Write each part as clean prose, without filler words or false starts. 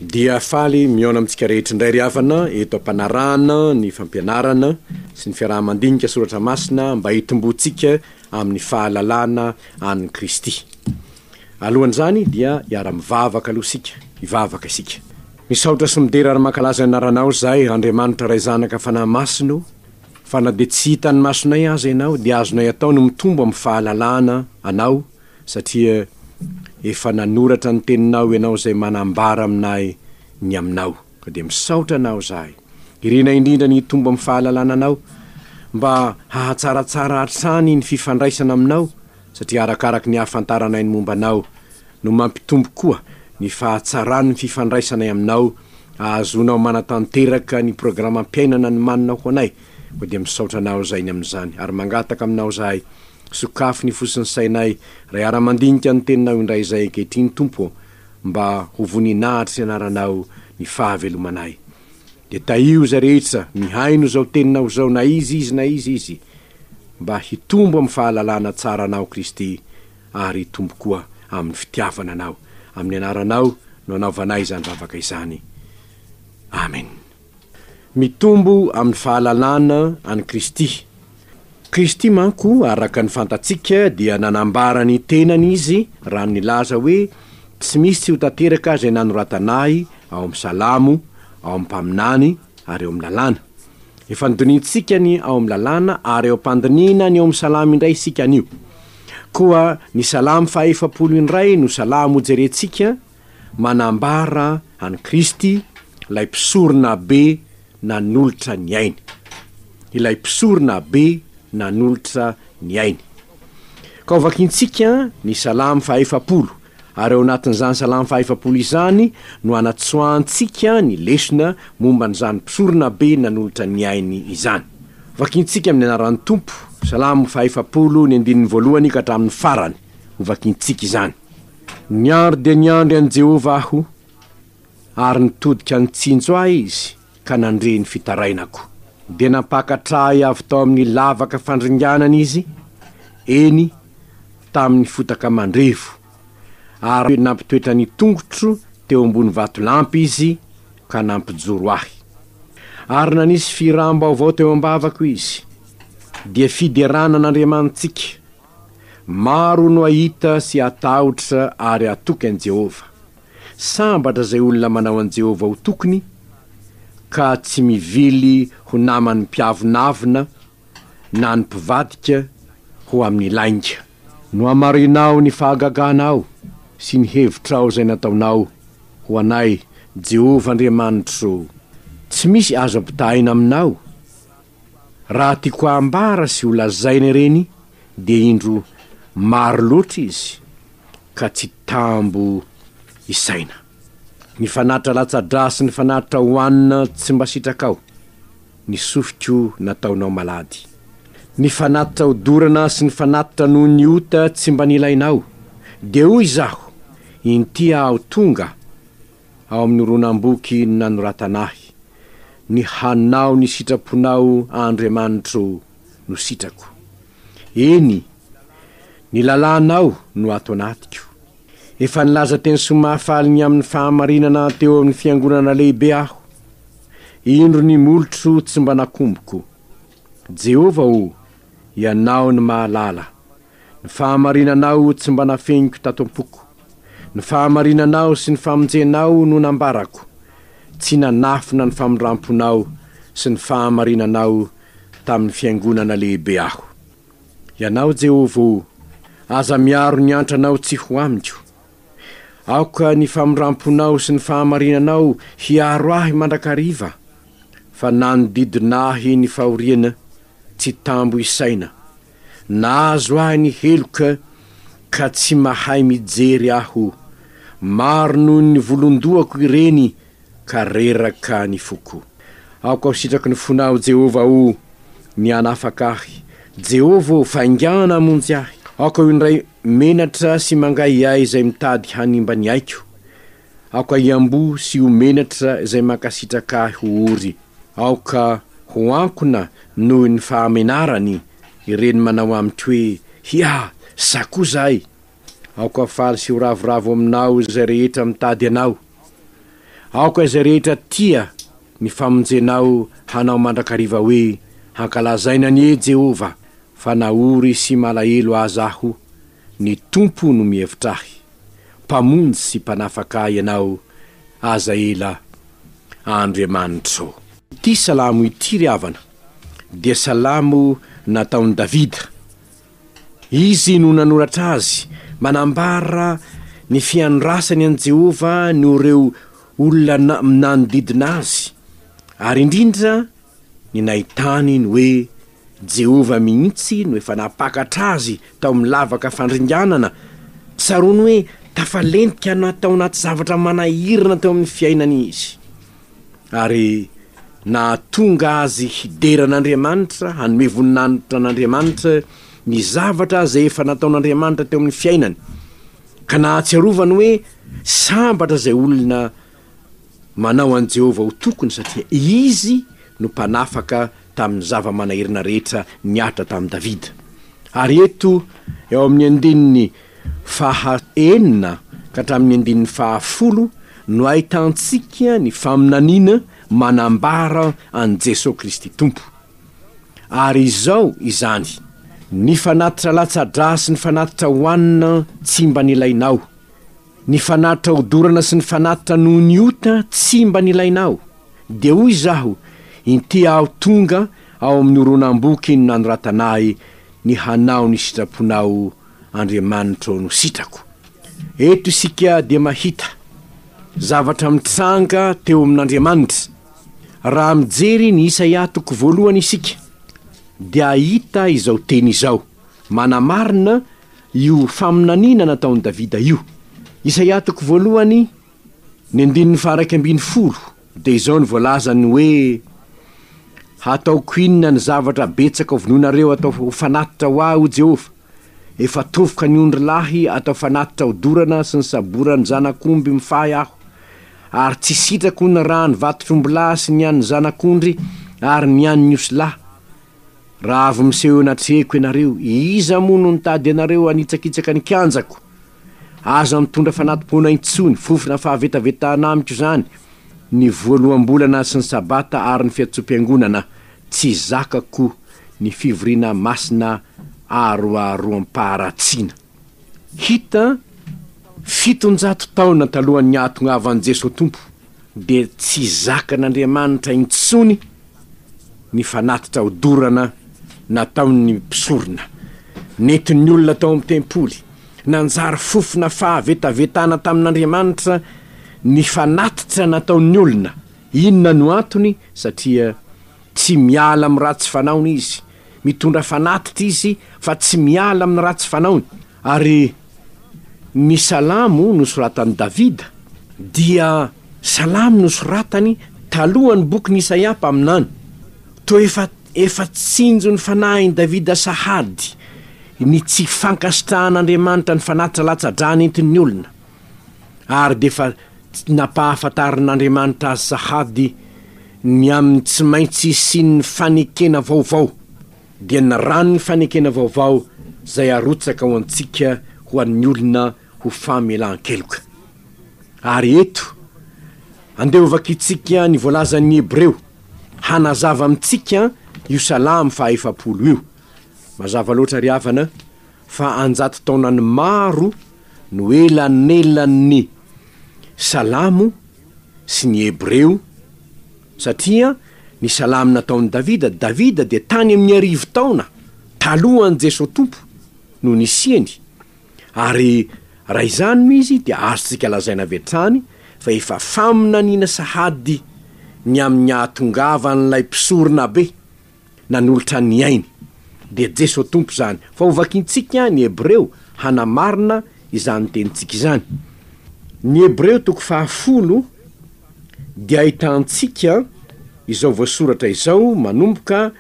Dia faly miona amintsika rehetra indray ry havana eto ampanarahana ny fampianarana sy ny fiarahamandinika soratra masina mba hitomboantsika amin'ny fahalalana an'i Kristy. Alohan'izany dia hiara-mivavaka aloha isika, hivavaka isika. Misaotra sy midera ary mankalaza anaranao zahay Andriamanitra Ray Zanaka Fanahy Masino, fa na dia tsy hitany masonay aza ianao dia azonay atao no mitombo amin'ny fahalalana anao, satria efa nanoratra ny teninao ianao izay manambara aminay ny aminao. Ka dia misaotra anao zahay, irena indrindra ny hitombo amin'ny fahalalana anao, mba hahatsaratsara hatrany ny fifandraisana aminao, satria arakaraky ny hafantaranay ny momba anao no mampitombo koa ny fahatsarany ny fifandraisanay aminao, ahazonao manatanteraka ny programa ampiainana ny manina ho anay. Ko dia misaotra anao zay ny amin'izany, ary mangataka aminao zahay, sokafo ny fosiny sainay ray ara-mandinika ny teninao indray izay ankehitriny Tompo, mba ho voninahitra sy anaranao ny fahavelomanay. Dia taio za rehetra mihaino zao teninao zao, na izy, mba hitombo amin'ny fahalalana tsara anao Kristy, ary hitombo koa amin'ny fitiavana anao. Amin'ny anaranao no anaovanay izany vavaka izany. Amen. Mitombo amin'ny fahalalana an'i Kristy. Kristy manko araka ny fantatsika dia nanambara ny tenany izy raha nilaza hoe tsy misy tsy ho tanteraka izay nanoratanahy ao amin'ny Salamo, ao amin'ny mpaminany ary eo amin'ny lalàna. Efa nidonitsika ny ao amin'ny lalàna ary eo am-pandiniana ny ao amin'ny Salamo indray isika anio. Koa ny Salamo 140 no Salamo jerentsika manambara an'i Kristy, ilay mpisorona be nanolotra ny ainy. Ilay mpisorona be nanolotra ny ainy. Ka vakintsika ny Salamo 140, ary eo anatin'izany Salamo 140 izany no anatsoantsika ny lesona momba n'izany mpisorona be nanolotra ny ainy izany. Vakintsika amin'ny anaran'ny Tompo, Salamo 140 ny andininy voalohany ka hatramin'ny farany, ho vakintsika izany. Niandro dia niandry an'i Jehova aho, ary nitodika nitsinjo ahy izy, ka nandre ny fitarainako. Dia nampakatrahy avy tao amin'ny lavaka fandringanana izy, eny tamin'ny fotaka mandrevo, ary nampitoetra ny tongotro teo ambony vatolampy izy, ka nampijoro ahy. Ary nanisy firam-baovao teo ambavako izy, dia fiderana n'Andriamanitsika. Maro no ahita sy atahotra ary atoky an'i Jehova. Sambatra zay olona manao an'i Jehova ho tokony, ka tsy mivily ho namany mpiavonavina na ny mpivadika ho amin'ny lainga. No amarinao ny fahagaganao sy ny hevitrao zay nataonao ho anay Jehova Andriamanitro, tsy misy azo ampitahaina aminao. Raha tiako ambara sy ho lazaina ireny, dia indro maro loatra izy, ka tsy tambo isaina. Ny fanatra latsa-dra sy ny fanatra hoanina tsy mba sitrakao, ny sofiko nataonao malady. Ny fanatitra hodorana sy ny fanatitra noho ny ota tsy mba nilainao. Dia hoy izaho, inty aho tonga ao amin'ny ronam-boky nanoratanahy. Ny hanao ny sitraponao Andriamanitro no sitrako. Eny, ny lalànao no ato anatiko. Efa nilaza teny somafaly amin'ny fahamarinana teo amin'ny fiangonana lehibe aho. Indro ny molotro tsy mba nakomboko. Jehova o, ianao ny mahalala. Ny fahamarinanao tsy mba nafeniko tato am-poko. Ny fahamarinanao sy ny famonjenao no nambarako. Tsy nanafina ny famindramponao sy ny fahamarinanao tamin'ny fiangonana lehibe aho. Ianao Jehova o, aza miaro ny antranao tsy ho amiko. Aoka ny famindramponao sy ny fahamarinanao hiaro ahy mandrakariva. Fa nanodidinahy ny fahoriana, tsy tambo isaina. Nahazo ahy ny heloka, ka tsy mahay mijery aho. Maro noho ny volondoako ireny, ka reraka ny foko. Aoka ho sitraky ny fonao Jehova o, ny anafaka ahy. Jehova o, faingana amonjy ahy. Aoka ho indray menatra sy mangay ahy izay mitady hanimba ny aiko. Aoka iambo sy ho menatra izay mankasitraka ahy ho ory. Aoka ho ankona noho ny fahamenarany, ireny manao amiko hoe, hia, sako zahay. Aoka faly sy ho ravoravo aminao izay rehetra mitady anao. aoka izay rehetra tia ny famonjenao hanao mandrakariva hoe hankalazaina ny e Jehova fa naory sy malahelo azy aho, ny tompo no mihevitrahy, mpamonjy sy mpanafaka ianao aza ela Andriamanitro. Ity salamo ity ry havana dia salamo nataon'i Davida. Izy no nanoratra azy manambara ny fiandrasany an' Jehova no ireo olona manodidina azy, ary indrindra ny nahitany ny hoe Jehova mihitsy no efa napakatra azy tao amin'ny lavaka fandringanana, tsaroany hoe tafalentika natao anaty zavatra manahirana teo amin'ny fiainany izy, ary nahatonga azy hideran'Andriamanitra, hanome voninahitra an'Andriamanitra ny zavatra zay efa nataon'Andriamanitra teo amin'ny fiainany, ka nahatsiarovany hoe sambatra zay olona manao an' Jehova ho tokony, satria izy no mpanafaka tamin'ny zava-manahirana rehetra niatra tamin'i Davida. Ary eto eo amin'ny andininy 9 ka hatramin'ny andininy 10 no ahitantsika ny faminaniana manambara an' Jesosy Kristy Tompo. Ary izao izany: ny fanatitra latsa-dra sy ny fanatitra hoanina tsy mba nilainao, ny fanatitra hodorana sy ny fanatitra noho ny ota tsy mba nilainao. Dia hoy izaho, inty aho tonga ao amin'ny horonam-boky no nanoratanahy ny hanao ny sitraponao Andriamanitra no sitrako. Eto isika dia mahita zavatra mitranga teo amin'Andriamanitra. Raha mijery ny Isaia toko voalohany isika dia ahita izao teny izao, manamarina io faminaniana nataon'i Davida io. Isaia toko voalohany ny andininy 110 dia izao ny voalazany hoe: hataoko inona ny zavatra betsaka ovinonareo atao fanatitra ho aho Jehova, efa tovoka ny ondry lahy atao fanatitra hodorana sy ny saborany zanak'omby mifahy aho, ary tsy sitrako ny raha ny vato-trombola sy ny an'ny zanak'ondry ary ny an'ny osolahy. Raha avy miseho natrehiko ianareo, iza moa no nitady ianareo anitsakitsaka ny kianjako? Aza mitondra fanatipona intsony, fofona fahavetavetanamiko zany, ny voalohambolana sy ny sabata ary ny fiatsoam-piangonana, tsy zakako ny fivoriana masina aroaroam-paharatsiana. Hita 700 taona talohan'ny ahatongava an' Jesosy Tompo dia tsy zakan'Andriamanitra intsony ny fanatitra hodorana nataon'ny mpisorona, nentin'ny olona tao amin'ny tempoly, nanjary fofona fahavetavetana tamin'Andriamanitra ny fanatitra nataon'ny olona. Inona no antony? Satria tsy miala amin'ny ratsy fanaony izy, mitondra fanatitra izy fa tsy miala amin'ny ratsy fanaony. Ary ny salamo nosoratan'i Davida dia salamo nosoratany talohan'ny boky Isaia mpaminany. To efa tsinjo ny fanahiny Davida sahady ny tsy fankasitrahan'Andriamanitra ny fanatitra latsa-dra nentin'ny olona, ary de fa nampahafantarin'Andriamanitra azy sahady ny amin'ny tsy maintsy isiany fanekena vaovao, dia ny rano ny fanekena vaovao zay arotsaka ho antsika ho an'ny olona ho famelan-keloka. Ary eto andehovantsika ny voalazan'ny Hebreo hanazava amintsika io salamo 100 io. Mazava loatra ry havana fa 100 taonany maro no elanelan'ny salamo sy ny Hebreo, satria ny salamo nataon'i Davida dia tany amin'ny 1000 taona talohan'i Jesosy Tompo no nisiany. Ary raha izany izy dia azontsika lazaina vetrany fa efa faminaniana sahady ny amin'ny ahatongavan'ilay mpisorona be nanolotra ny ainy, dia Jesosy Tompo zany. Fa hovakintsika ny Hebreo hanamarina izany tenitsika izany. Ny Hebreo toko 10 dia ahitantsika izao voasoratra izao manomboka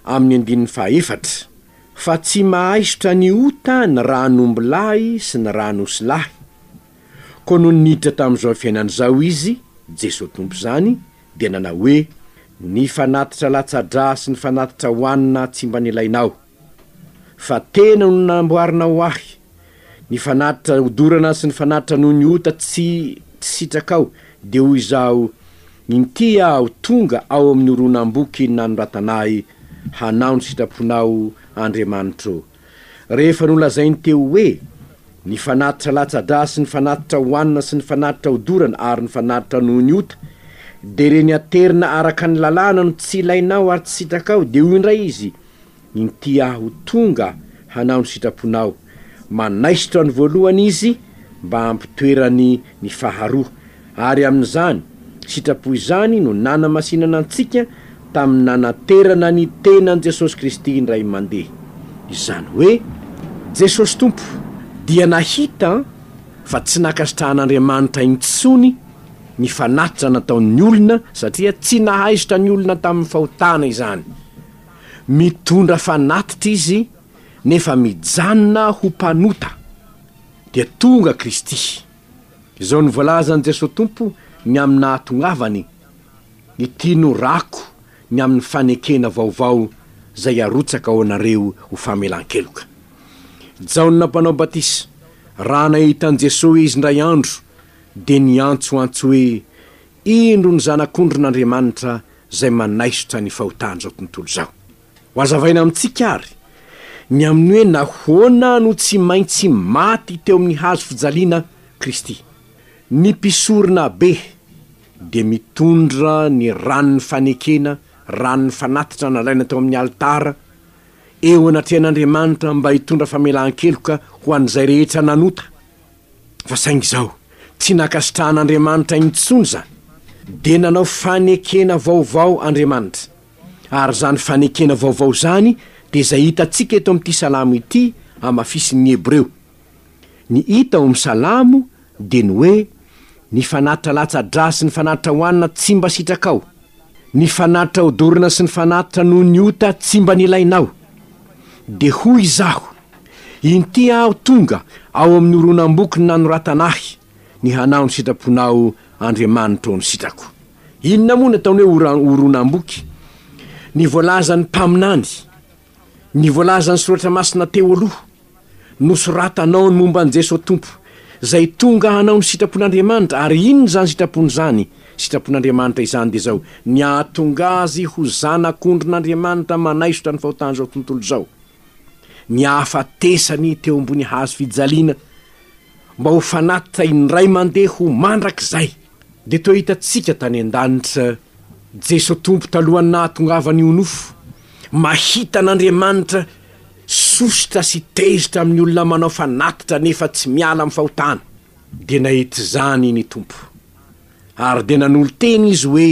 amin'ny andininy 4: fa tsy mahaisotra ny ota ny ranomby lahy sy ny ranosy lahy. Koa no niditra tamin'izao fiainany zao izy, Jesosy Tompo zany, dia nanao hoe: ny fanatitra latsa-dra sy ny fanatitra hoanina tsy mba nilainao, fa tena no namboarina ho ahy. Ny fanatitra hodorana sy ny fanatitra noho ny ota tsy sitrakao, de hoy izao inty aho tonga ao amin'ny oronam-boky nanoratanay hanao ny sitraponao Andriamanitro. Rehefa nolazainy teo hoe ny fanatitra latsa-drasy, ny fanatitra hoanina sy ny fanatitra hodorana ary ny fanatitra noho ny ota, de reny aterina araka ny lalàna no tsy ilainao ary tsy sitrakao, de hoy indray izy inty aho tonga hanao ny sitraponao. Manaisitra ny voalohany izy mba hampitoerany ny faharoa, ary amin'izany sitrapo izany no nanamasinana antsika tamin'ny nanaterana ny tenan'i Jesosy Kristy indray mandeha. Izany hoe Jesosy Tompo dia nahita fa tsy nakasitrahan'Andriamanitra intsony ny fanatitra nataon'ny olona, satria tsy nahaizitra ny olona tamin'ny fahotana izany. Mitondra fanatitra izy nefa mijanona ho mpanota dia tonga Kristy. Izao ny voalazan'i Jesosy Tompo ny amin'ny nahatongavany, ny tiano rako ny amin'ny fanekena vaovao zay arotsaka ao anareo ho famelan-keloka. Jaona mpanao batisa raha nahitan'i Jesosy izy ndray andro de niantsoantso hoe indro ny zanak'Ondrin'Andriamanitra zay manaisitra ny fahotana zao tontolo zao. Ho azavaina amintsika ary ny amin'ny hoe nahoana no tsy maintsy maty teo amin'ny hazo fijaliana Kristy. Ny mpisorona be de mitondra ny ranon'ny fanekena, ranon'ny fanatitra nalaina tao amin'ny altara eo anatrehan'Andriamanitra mba hitondra famelan-keloka ho an'izay rehetra nanota. Fa saingy zao tsy nakasitrahan'Andriamanitra intsony zany, de nanao fanekena vaovao Andriamanitra, ary zany fanekena vaovao zany de zay hitantsika eto amin'ity salamo ity amafisin'ny Hebreo. Ny hita ao amin'ny salamo de ny hoe ny fanatitra latsa-drasy, ny fanatitra hoanina tsy mba sitrakao, ny fanatitra hodorana sy ny fanatitra noho ny ota tsy mba nilainao. De hoy izaho inty aho tonga ao amin'ny oronam-boky nanoratanahy ny hanao ny sitraponao Andriamanitra ny sitrako. Inona moa nataony hoe oronam-boky? Ny voalazan'ny mpaminany, ny voalazan'ny soratra masina teo aloha nosoratanao ny momba an'i Jesosy Tompo zay tonga hanao ny sitrapon'Andriamanitra. Ary inona zany sitrapony zany? Sitrapon'Andriamanitra izany de zao ny ahatonga azy ho zanak'Ondrin'Andriamanitra manaisitra ny fahotana zao tontolo zao, ny ahafatesany teo ambony hazo fijaliana mba ho fanatitra indray mandeha ho mandrak'izay. De toa hitantsika tany an-danitra Jesosy Tompo talohany nahatongavany ho nofo, mahita an'Andriamanitra sositra sy tezitra amin'ny olona manao fanatitra nefa tsy miala amin'ny fahotana, de nahita zany ny Tompo ary de nanolo teny izy hoe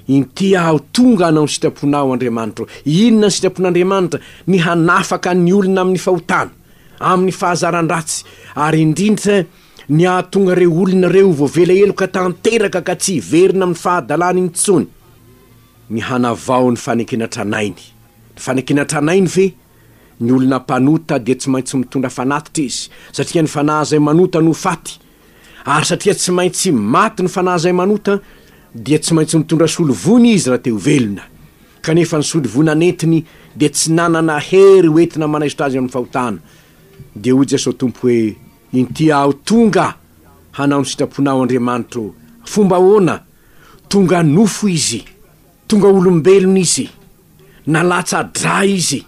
inty aho tonga hanao ny sitraponao Andriamanitra. Inona ny sitrapon'Andriamanitra? Ny hanafaka ny olona amin'ny fahotana, amin'ny fahazaran-dratsy, ary indrindra ny ahatonga reo olona reo voavela eloka tanteraka ka tsy hiverina amin'ny fahadalana intsony, ny hanavao ny fanekena tranainy. Ny fanekena tranainy ve? Ny olona mpanota dia tsy maintsy mitondra fanatitra izy, satria ny fanahy zay manota no faty, ary satria tsy maintsy maty ny fanahy zay manota dia tsy maintsy mitondra solovony izy raha teo velona. Kanefa ny solovona netiny dia tsy nanana hery hoentina manaisitra azy amin'ny fahotana. De hoy Jesosy Tompo hoe inty aho tonga hanao ny sitraponao Andriamanitra. Fomba ahoana? Tonga nofo izy, tonga olombelona izy, nalatsa-dra izy,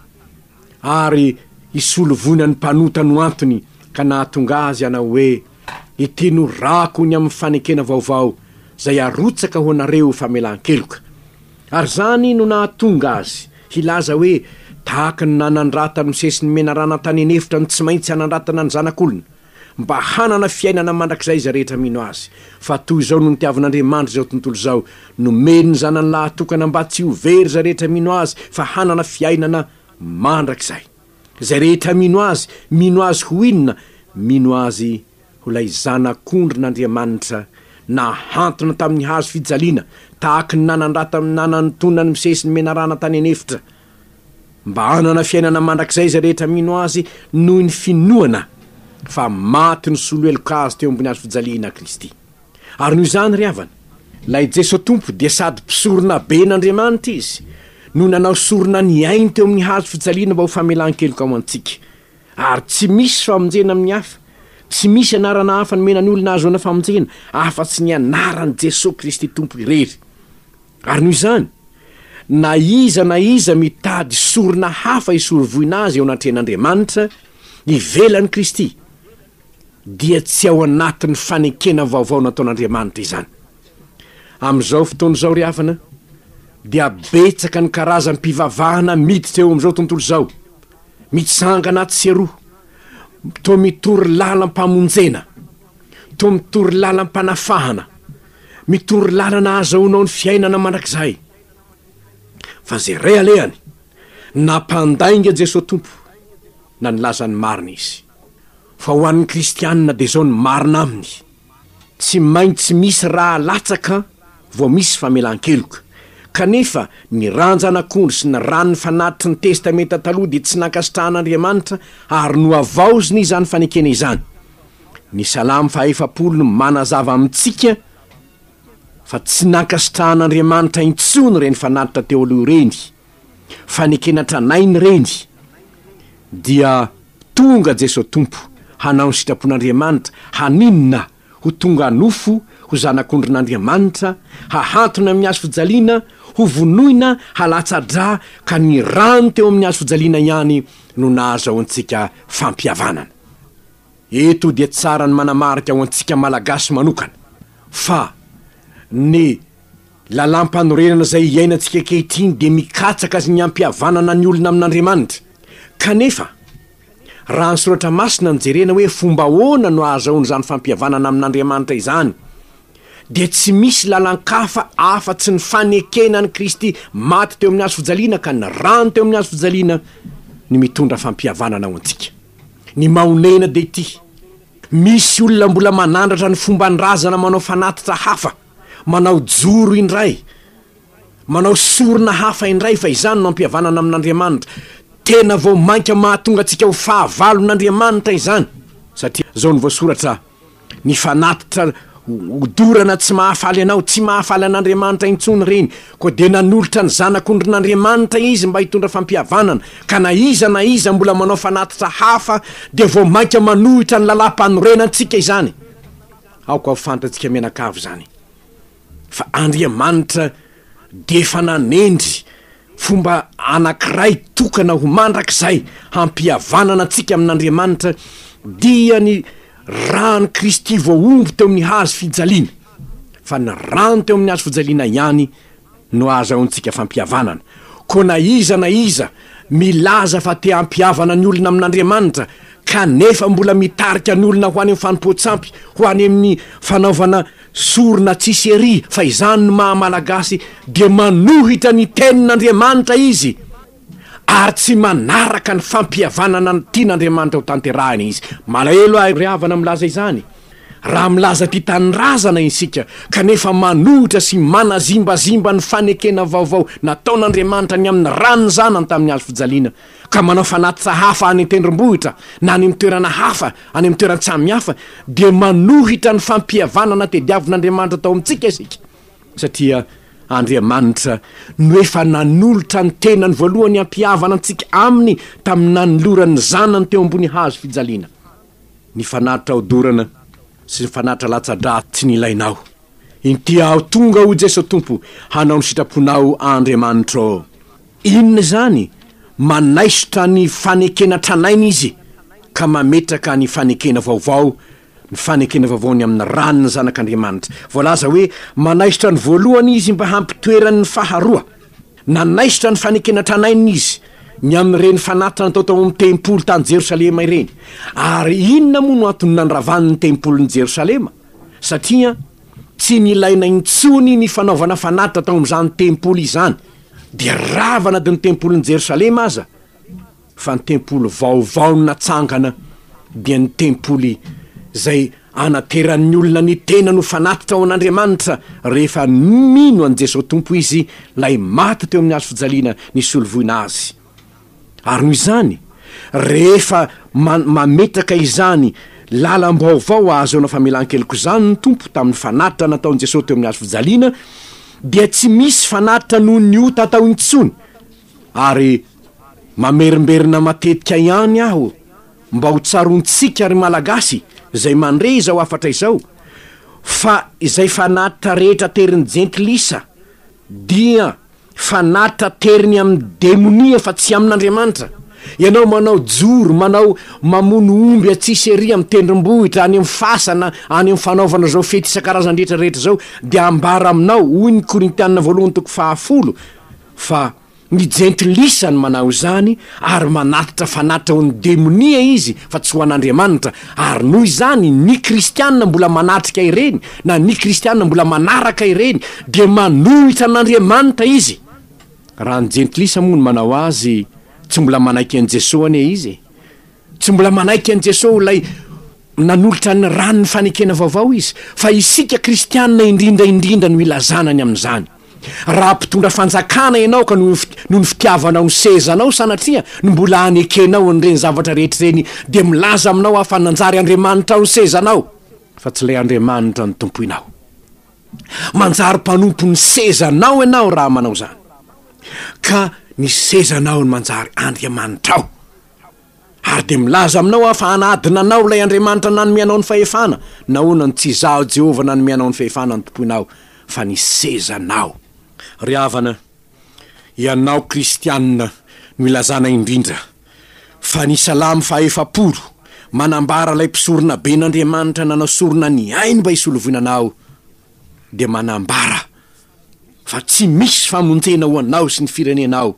ary isolovona ny mpanota no antony ka nahatonga azy hanao hoe ity no rako ny amin'ny fanekena vaovao zay arotsaka ho anareo famelan-keloka. Ary zany no nahatonga azy hilaza hoe tahaka ny nanandratany misesiny menarana tany anefitra ny tsy maintsy hanandratana ny zanak'olona, mba hanana fiainana mandrak'izay izy rehetra mino azy. Fa toy izao no nitiavan'Andriamanitra zao tontolo zao, nomeny ny zanany lahatokana mba tsy ho very zay rehetra mino azy fa hanana fiainana mandrak'izay. Zay rehetra mino azy ho inona? Mino azy ho lay zanak'Ondrin'Andriamanitra nahantona tamin'ny hazo fijaliana, tahaka ny nanandrata nanantonana ny misesiny menarana tany anefitra, mba hanana fiainana mandrak'izay zay rehetra mino azy noho ny finoana fa maty ny solo elokazy teo ambony hazo fijaliana Kristy. Ary noho izany ry havana, lay Jesosy Tompo dia sady mpisorona be n'Andriamanitra izy no nanao sorona ny ainy teo amin'ny hazo fijaliana mba ho famelan-keloka ao antsika. Ary tsy misy famonjena amin'ny hafa tsy misy anarana hafa nomena ny olona azo ana famonjena afa-tsy ny anaran' Jesosy Kristy tompo irery. Ary noho izany, na iza mitady sorona hafa isorovoina azy eo anatrehan'Andriamanitra ivelan'i Kristy, dia tsy ao anatin'ny fanekena vaovao nataon'Andriamanitra izany. Am'izao fotoana izao ry havana, dia betsaka ny karazam-pivavahana miditra eo am'izao tontolo izao, mitsanga anaty seroa, to mitory lalam-pamonjena, to mitory lalam-panafahana, mitory lalana azahoanao ny fiainana mandrakizay. Fa zay ray alehany, nampandainga Jesosy tompo na nilazany marina izy. Fa ho an'ny kristianina dia zao ny marina aminy, tsy maintsy misy raha latsaka vao misy famelan-keloka. Kanefa ny ranjanak'ondry sy ny ranony fanatitry ny testamenta taloha dia tsy nankasitrahan'Andriamanitra ary no avaoziny izany fanekena izany. Ny Salamo 100 manazava amintsika fa tsy nankasitrahan'Andriamanitra intsony reny fanatitra teo aloha reny, fanekena tranainy reny. Dia tonga Jesosy tompo hanao ny sitrapon'Andriamanitra, haninona ho tonga nofo ho zanak'ondrin'Andriamanitra, hahantona amin'ny hazo fijaliana, ho vonoina, halatsa-dra, ka ny rano teo amin'ny hazo fijaliana ihany no nahazahoantsika fampihavanana. Eto dia tsara ny manamarika ho antsika malagasy manokana fa ny lalam-panorenana zay iainantsika kehitriny dia mikatsaka azy ny ampihavanana ny olona amin'Andriamanitra. Kanefa raha ny soratra masina ny jerena hoe fomba ahoana no ahazahoany izany fampihavanana amin'Andriamanitra izany, dia tsy misy lalan-kafa afa-tsy ny fanekenan'i Kristy maty teo amin'ny hazo fijaliana ka ny rano teo amin'ny hazo fijaliana ny mitondra fampihavanana ho antsika. Ny mahonena dia ity: misy olona mbola manandratra ny fomba nrazana manao fanatitra hafa, manao joro indray, manao sorona hafa indray, fa izany no ampihavanana amin'Andriamanitra. Tena vao mainka mahatonga antsika ho fahavalon'Andriamanitra izany, satria zao ny voasoratra: ny fanatitra odorana tsy mahafaly anao, tsy mahafaly an'Andriamanitra intsony reny, koa dia nanolotra ny zanak'ondrin'Andriamanitra izy mba hitondra fampihavanana. Ka na iza mbola manao fanatitra hafa dia vao mainka manohitra ny lalam-panorenantsika izany. Aoka ho fantatsika menakavy zany fa Andriamanitra dia efa nanendry fomba anankiray tokana ho mandrakizay hampihavanana antsika amin'Andriamanitra, dia ny rano Kristy voaomby teo amin'ny hazo fijaliana. Fa ny rano teo amin'ny hazo fijaliana ihany no ahazahoantsika fampihavanana. Koa na iza milaza fa te hampihavana ny olona amin'Andriamanitra, kanefa mbola mitarika ny olona ho any amin'ny fanompoan-tsampy, ho any amin'ny fanaovana sorona tsisy ery, fa izany no mahamalagasy, dia manohitra ny tenin'Andriamanitra izy ary tsy manaraka ny fampihavanana ny tian'Andriamanitra ho tanterahina izy. Malahelo ry havana milaza izany. Raha milaza ty tanindrazana isika, kanefa manohitra sy manazimbazimba ny fanekena vaovao nataon'Andriamanitra ny amin'ny ranony zanany tamin'ny hazo fijaliana, ka manao fanatitra hafa any an-tendrombohitra na any amin'ny toerana hafa, any amin'ny toerana samihafa, dia manohitra ny fampihavanana tediavin'Andriamanitra tao amintsika isika. Satria Andriamanitra no efa nanolotra ny tenany voalohany hampihavana antsika aminy tamin'ny nanoloran'ny zanany teo ambony hazo fijaliana. Ny fanatitra odorana sy ny fanatitra latsa-dra tsy nilainao. Intia aho tonga ho Jesosy tompo hanao ny sitraponao Andriamanitra. Inona zany? Manaisotra ny fanekena tranainy izy ka mametraka ny fanekena vaovao, ny fanekena vaovaony amin'ny ranony zanak'Andriamanitra. Voalaza hoe manaisotra ny voalohany izy mba hampitoerany ny faharoa, nanaisotra ny fanekena tranainy izy ny amin'ireny fanatitra natao tao amin'ny tempolo tany Jerosalema ireny. Ary inona moa no antony nandravan'ny tempolon'i Jerosalema? Satria tsy nilaina intsony ny fanaovana fanatitra tao amin'izany tempolo izany, dia ravana dia ny tempolon'i Jerosalema aza, fa ny tempolo vaovao natsangana dia ny tempoly zay anateran'ny olona ny tena no fanatitra ao an'Andriamanitra rehefa mino an' Jesosy tompo izy lay maty teo amin'ny hazo fijaliana ny solovoina azy. Ary noho izany, rehefa mametraka izany lalam-baovao ahazoana famelan-keloko izany ny tompo tamin'ny fanatitra nataon'i Jesosy teo amin'ny hazo fijaliana, dia tsy misy fanatitra noho ny ota tao intsony. Ary mamerimberina matetika ihany aho mba ho tsarontsika ry malagasy zay mandre izao afatra izao fa izay fanatitra rehetra teriny jentilisa dia fanatitra teriny amin'ny demonia fa tsy amin'Andriamanitra. Ianao manao joro, manao mamono omby atsisy ery amin'ny tendrombohitra any amin'ny fasana, any amin'ny fanaovana zao fety isan-karazany rehetrarehetra zao, dia ambara aminao hoy ny Korintianina 10:10 fa ny jentilisa ny manao izany ary manatitra fanatitra ho ny demonia izy fa tsy ho an'Andriamanitra. Ary noho izany ny kristianina mbola manatrika ireny na ny kristianina mbola manaraka ireny dia manohitra an'Andriamanitra izy. Raha ny jentilisa moa ny manao azy tsy mbola manaiky an' Jesosy ane izy, tsy mbola manaiky an' Jesosy lay nanolotra ny ranony fanekena vaovao izy, fa isika kristianina indrindraindrindra no ilazanany amin'izany. Raha mpitondra fanjakana ianao ka noho ny fitiavanao ny sezanao sanatria no mbola anekenao an'ireny zavatra rehetra reny dia milaza aminao afa nanjary Andriamanitra ao ny sezanao fa tsy lay Andriamanitra ny tompoinao. Manjary mpanompo ny sezanao ianao raha manao zany, ka ny sezanao ny manjary Andriamanitra ao. Ary dia milaza aminao afa anadinanao lay Andriamanitra nanomeanao ny fahefana. Nahoana ny tsy izaho Jehovah nanomeanao ny fahefana ny tompoinao fa ny sezanao. Ry havana, ianao kristianina no ilazana indrindra fa ny salamy fahefaporo manambara lay mpisorona be n'Andriamanitra nanao sorona ny ainy mba hisolovinanao dia manambara fa tsy misy famonjena ho anao sy ny firenenao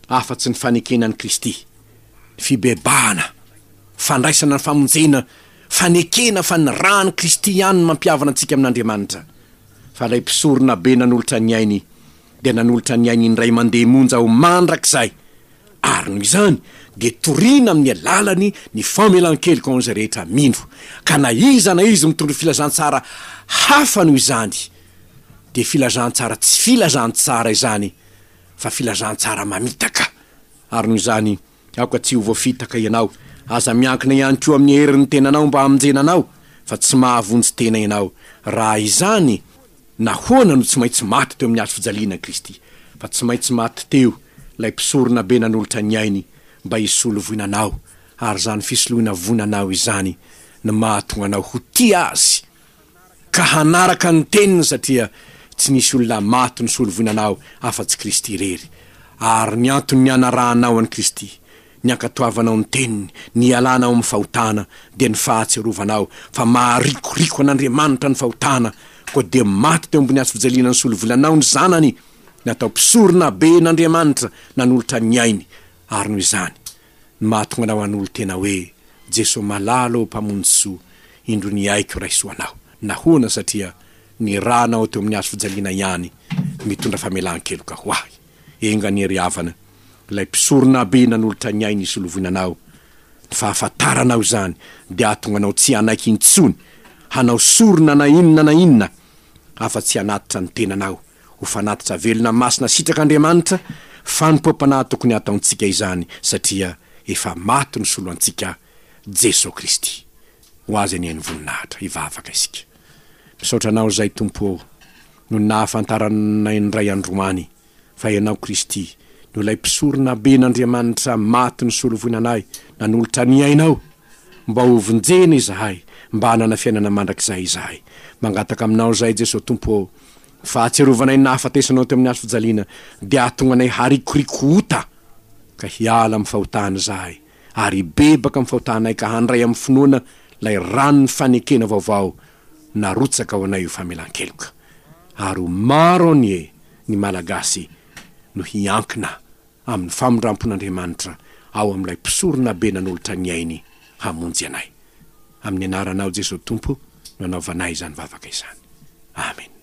afa-tsy ny fanekenan'i Kristy, fibebahana, fandraisana ny famonjena, fanekena fa ny rany Kristy ihany mampiavana antsika amin'Andriamanitra. Fa lay mpisorona be nanolotra ny ainy dia nanolotra ny ainy indray mandeha monja ho mandrakizay. Ary noho izany dia toriana amin'ny alalany ny famelan-keloka ho an'izay rehetra mindro. Ka na izy mitondra filazantsara hafa noho izany dia filazantsara tsy filazantsara izany fa filazantsara mamitaka. Ary noho izany aoka tsy ho voafitaka ianao, aza miankina ihany koa amin'ny herin'ny tenanao mba hamonjenanao fa tsy mahavonjy tena ianao. Raha izany nahoana no tsy maintsy maty teo amin'ny hazo fijaliana Kristy, fa tsy maintsy maty teo lay mpisorona be nanolotra ny ainy mba hisolovoinanao. Ary zany fisoloina vonanao izany ny mahatonga anao ho tia azy ka hanaraka ny teniny, satria tsy nisy olona maty ny solovoinanao afa-tsy Kristy irery. Ary ny antony ny anarahanao an'i Kristy, ny ankatoavanao ny teniny, ny alanao amin'ny fahotana dia ny fahatserovanao, fa maharikoriko an'Andriamanitra ny fahotana. Koa dia maty teo ambony hazo fijaliana ny solovoinanao ny zanany, natao mpisorona be n'Andriamanitra nanolotra ny ainy. Ary noho izany ny mahatonga anao an'olo tena hoe Jesosy malalo mpamonjy soa, indro ny aiko raisoanao. Nahoana? Satria ny ranao teo amin'ny hazo fijaliana ihany mitondra famelan-keloka ho ahy. Engany ry havana, lay mpisorona be nanolotra ny ainy isolovoinanao, ny fahafantaranao zany dia ahatonga anao tsy hanaiky intsony hanao sorona na inona afa-tsy hanatitra ny tenanao ho fanatitra velona masina sitrak'Andriamanitra fa ny pompanahy tokony ataontsika izany, satria efa maty ny solo antsika Jesosy Kristy. Ho azy any ny voninahitra hivavaka isika. Misaotranao zay Tompo no nahafantaranay ny ray androany fa ianao Kristy no lay mpisorona be n'Andriamanitra maty ny solovoinanay nanolotra ny ainao mba ho vonjena izahay, mba hanana fiainana mandrakizay izahay. Mangataka aminao zay Jesosy Tompo, fahatserovanay nahafatesanao teo amin'ny hazo fijaliana dia ahatonga anay harikoriko ota ka hiala amin'ny fahotana izahay, ary bebaka amin'ny fahotanay ka handray amin'ny finoana lay ranony fanekena vaovao narotsaka ao anay io famelan-keloka. Ary maro ny malagasy no hiankina amin'ny famondrampon'Andriamanitra ao amin'ilay mpisorona be nanolotra ny ainy hamonjy anay. Amin'ny anaranao Jesosy Tompo no anaovanay izany vavaka izany. Amen.